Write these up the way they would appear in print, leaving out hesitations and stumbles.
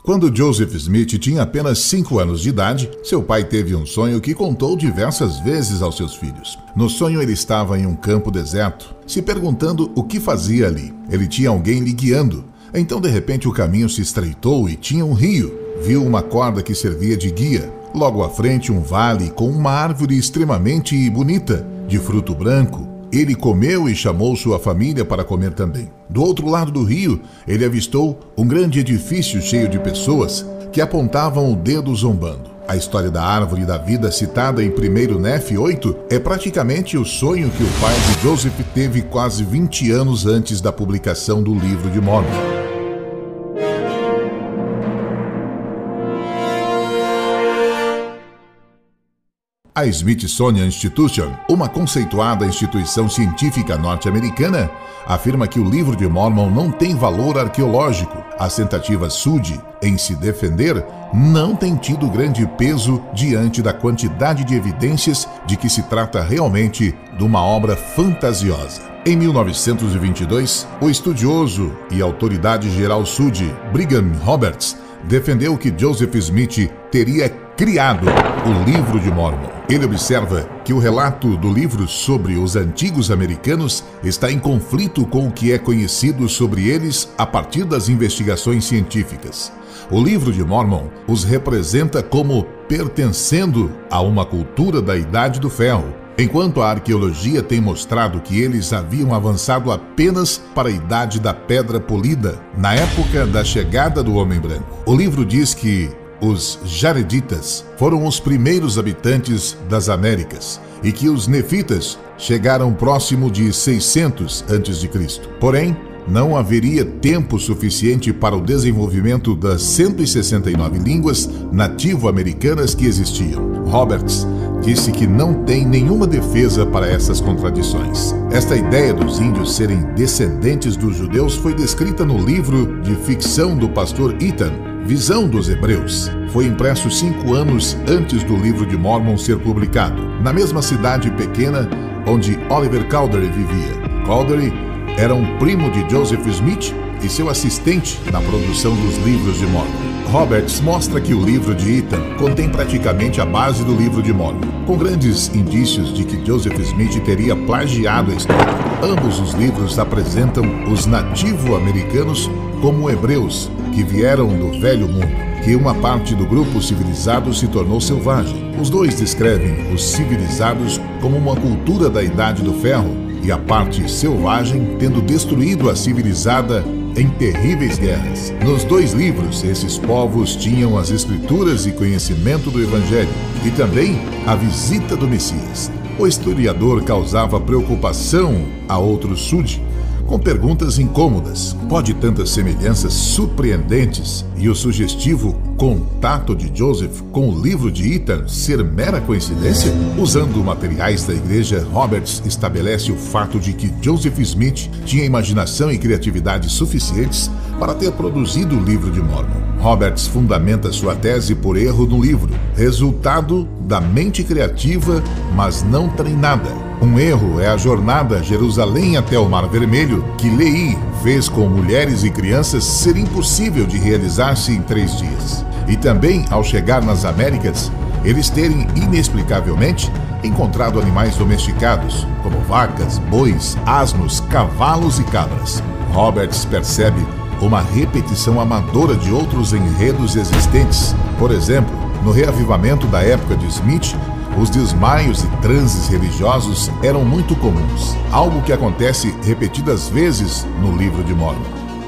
Quando Joseph Smith tinha apenas 5 anos de idade, seu pai teve um sonho que contou diversas vezes aos seus filhos. No sonho, ele estava em um campo deserto, se perguntando o que fazia ali. Ele tinha alguém lhe guiando. Então, de repente, o caminho se estreitou e tinha um rio. Viu uma corda que servia de guia. Logo à frente, um vale com uma árvore extremamente bonita, de fruto branco. Ele comeu e chamou sua família para comer também. Do outro lado do rio, ele avistou um grande edifício cheio de pessoas que apontavam o dedo zombando. A história da árvore da vida citada em 1 Nefe 8 é praticamente o sonho que o pai de Joseph teve quase 20 anos antes da publicação do Livro de Mórmon. A Smithsonian Institution, uma conceituada instituição científica norte-americana, afirma que o Livro de Mórmon não tem valor arqueológico. As tentativas Sudi em se defender não têm tido grande peso diante da quantidade de evidências de que se trata realmente de uma obra fantasiosa. Em 1922, o estudioso e autoridade geral Sudi, Brigham Roberts, defendeu que Joseph Smith teria criado o Livro de Mórmon. Ele observa que o relato do livro sobre os antigos americanos está em conflito com o que é conhecido sobre eles a partir das investigações científicas. O Livro de Mórmon os representa como pertencendo a uma cultura da Idade do Ferro, enquanto a arqueologia tem mostrado que eles haviam avançado apenas para a Idade da Pedra Polida, na época da chegada do Homem Branco. O livro diz que os Jareditas foram os primeiros habitantes das Américas e que os Nefitas chegaram próximo de 600 a.C. Porém, não haveria tempo suficiente para o desenvolvimento das 169 línguas nativo-americanas que existiam. Roberts disse que não tem nenhuma defesa para essas contradições. Esta ideia dos índios serem descendentes dos judeus foi descrita no livro de ficção do pastor Ethan, Visão dos Hebreus. Foi impresso 5 anos antes do Livro de Mórmon ser publicado, na mesma cidade pequena onde Oliver Cowdery vivia. Cowdery era um primo de Joseph Smith e seu assistente na produção dos livros de Mórmon. Roberts mostra que o livro de Ethan contém praticamente a base do Livro de Mórmon, com grandes indícios de que Joseph Smith teria plagiado a história. Ambos os livros apresentam os nativo-americanos como hebreus que vieram do Velho Mundo, que uma parte do grupo civilizado se tornou selvagem. Os dois descrevem os civilizados como uma cultura da Idade do Ferro e a parte selvagem tendo destruído a civilizada em terríveis guerras. Nos dois livros, esses povos tinham as escrituras e conhecimento do Evangelho e também a visita do Messias. O historiador causava preocupação a outros Sudi com perguntas incômodas. Pode tantas semelhanças surpreendentes e o sugestivo contato de Joseph com o livro de Ethan ser mera coincidência? Usando materiais da igreja, Roberts estabelece o fato de que Joseph Smith tinha imaginação e criatividade suficientes para ter produzido o Livro de Mórmon. Roberts fundamenta sua tese por erro no livro, resultado da mente criativa, mas não treinada. Um erro é a jornada Jerusalém até o Mar Vermelho, que Lehi fez com mulheres e crianças ser impossível de realizar-se em 3 dias. E também, ao chegar nas Américas, eles terem inexplicavelmente encontrado animais domesticados, como vacas, bois, asnos, cavalos e cabras. Roberts percebe uma repetição amadora de outros enredos existentes. Por exemplo, no reavivamento da época de Smith, os desmaios e transes religiosos eram muito comuns, algo que acontece repetidas vezes no Livro de Mórmon.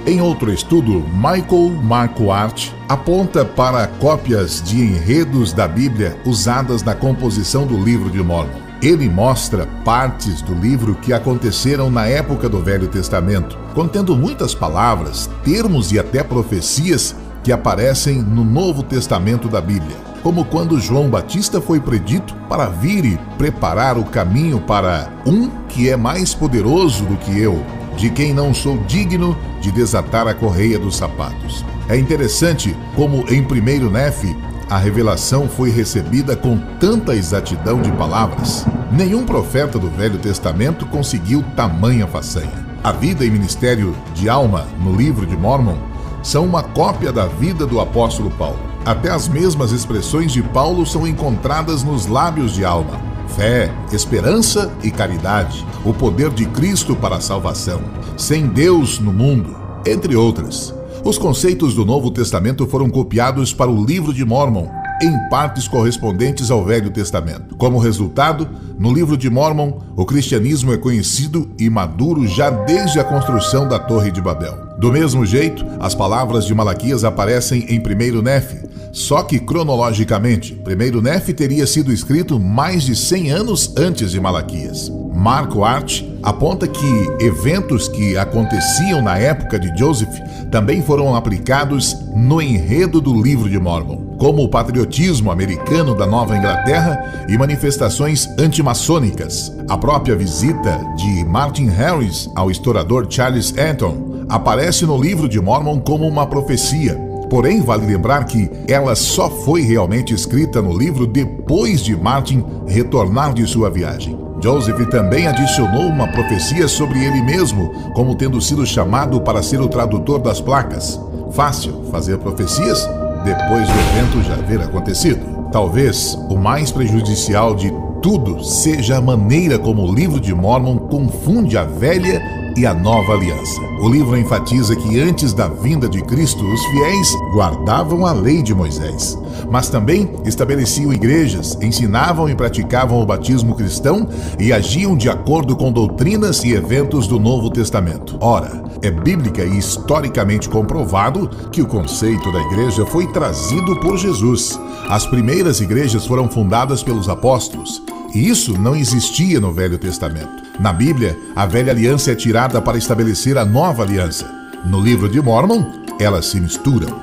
Em outro estudo, Michael Marquardt aponta para cópias de enredos da Bíblia usadas na composição do Livro de Mórmon. Ele mostra partes do livro que aconteceram na época do Velho Testamento, contendo muitas palavras, termos e até profecias que aparecem no Novo Testamento da Bíblia, como quando João Batista foi predito para vir e preparar o caminho para um que é mais poderoso do que eu, de quem não sou digno de desatar a correia dos sapatos. É interessante como em 1 Nefe a revelação foi recebida com tanta exatidão de palavras. Nenhum profeta do Velho Testamento conseguiu tamanha façanha. A vida e ministério de Alma no Livro de Mórmon são uma cópia da vida do apóstolo Paulo. Até as mesmas expressões de Paulo são encontradas nos lábios de Alma: fé, esperança e caridade, o poder de Cristo para a salvação, sem Deus no mundo, entre outras. Os conceitos do Novo Testamento foram copiados para o Livro de Mórmon, em partes correspondentes ao Velho Testamento. Como resultado, no Livro de Mórmon, o cristianismo é conhecido e maduro já desde a construção da Torre de Babel. Do mesmo jeito, as palavras de Malaquias aparecem em 1º Nefe, só que cronologicamente, 1º Nefe teria sido escrito mais de 100 anos antes de Malaquias. Marco Arch aponta que eventos que aconteciam na época de Joseph também foram aplicados no enredo do Livro de Mórmon, como o patriotismo americano da Nova Inglaterra e manifestações antimaçônicas. A própria visita de Martin Harris ao historiador Charles Anton aparece no Livro de Mórmon como uma profecia. Porém, vale lembrar que ela só foi realmente escrita no livro depois de Martin retornar de sua viagem. Joseph também adicionou uma profecia sobre ele mesmo, como tendo sido chamado para ser o tradutor das placas. Fácil fazer profecias depois do evento já haver acontecido. Talvez o mais prejudicial de tudo seja a maneira como o Livro de Mórmon confunde a velha e a nova aliança. O livro enfatiza que antes da vinda de Cristo, os fiéis guardavam a lei de Moisés, mas também estabeleciam igrejas, ensinavam e praticavam o batismo cristão e agiam de acordo com doutrinas e eventos do Novo Testamento. Ora, é bíblica e historicamente comprovado que o conceito da igreja foi trazido por Jesus. As primeiras igrejas foram fundadas pelos apóstolos, e isso não existia no Velho Testamento. Na Bíblia, a velha aliança é tirada para estabelecer a nova aliança. No Livro de Mórmon, elas se misturam.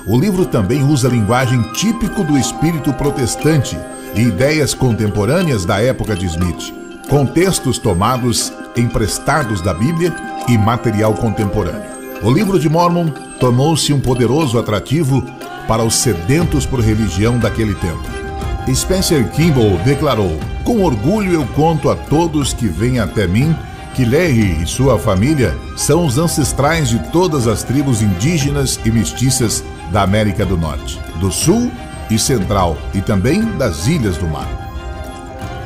O livro também usa linguagem típico do espírito protestante e ideias contemporâneas da época de Smith, com textos tomados emprestados da Bíblia e material contemporâneo. O Livro de Mórmon tornou-se um poderoso atrativo para os sedentos por religião daquele tempo. Spencer Kimball declarou: "Com orgulho eu conto a todos que vêm até mim que Lehi e sua família são os ancestrais de todas as tribos indígenas e mestiças da América do Norte, do Sul e Central e também das Ilhas do Mar."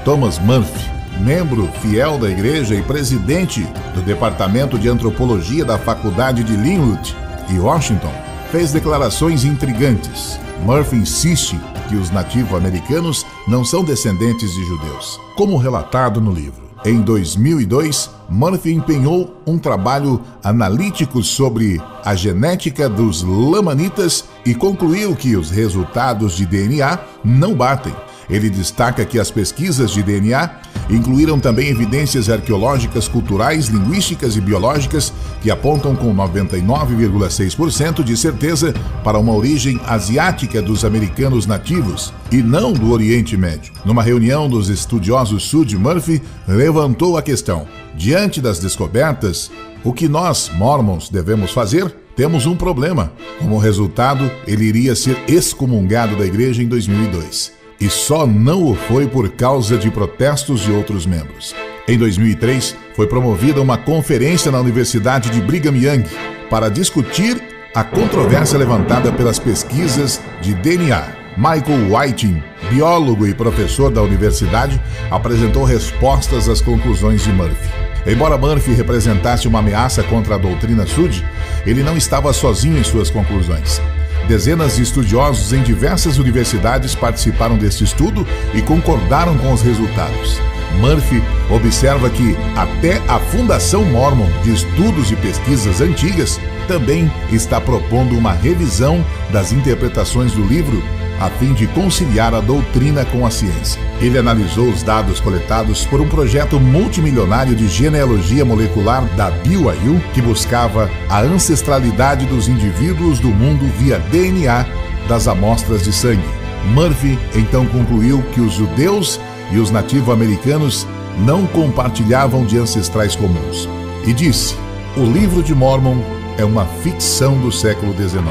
Thomas Murphy, membro fiel da igreja e presidente do Departamento de Antropologia da Faculdade de Linwood e Washington, fez declarações intrigantes. Murphy insiste que os nativo-americanos não são descendentes de judeus, como relatado no livro. Em 2002, Murphy empenhou um trabalho analítico sobre a genética dos lamanitas e concluiu que os resultados de DNA não batem. Ele destaca que as pesquisas de DNA incluíram também evidências arqueológicas, culturais, linguísticas e biológicas que apontam com 99,6% de certeza para uma origem asiática dos americanos nativos e não do Oriente Médio. Numa reunião dos estudiosos Sud, Murphy levantou a questão: diante das descobertas, o que nós, mormons, devemos fazer? Temos um problema. Como resultado, ele iria ser excomungado da igreja em 2002. E só não o foi por causa de protestos de outros membros. Em 2003, foi promovida uma conferência na Universidade de Brigham Young para discutir a controvérsia levantada pelas pesquisas de DNA. Michael Whiting, biólogo e professor da universidade, apresentou respostas às conclusões de Murphy. Embora Murphy representasse uma ameaça contra a doutrina Sud, ele não estava sozinho em suas conclusões. Dezenas de estudiosos em diversas universidades participaram deste estudo e concordaram com os resultados. Murphy observa que até a Fundação Mormon de Estudos e Pesquisas Antigas também está propondo uma revisão das interpretações do livro a fim de conciliar a doutrina com a ciência. Ele analisou os dados coletados por um projeto multimilionário de genealogia molecular da BYU que buscava a ancestralidade dos indivíduos do mundo via DNA das amostras de sangue. Murphy então concluiu que os judeus e os nativo-americanos não compartilhavam de ancestrais comuns. E disse: "O Livro de Mórmon é uma ficção do século XIX.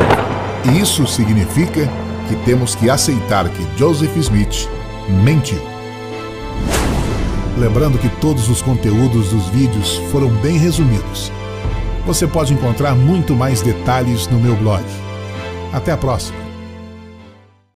E isso significa que temos que aceitar que Joseph Smith mentiu." Lembrando que todos os conteúdos dos vídeos foram bem resumidos. Você pode encontrar muito mais detalhes no meu blog. Até a próxima!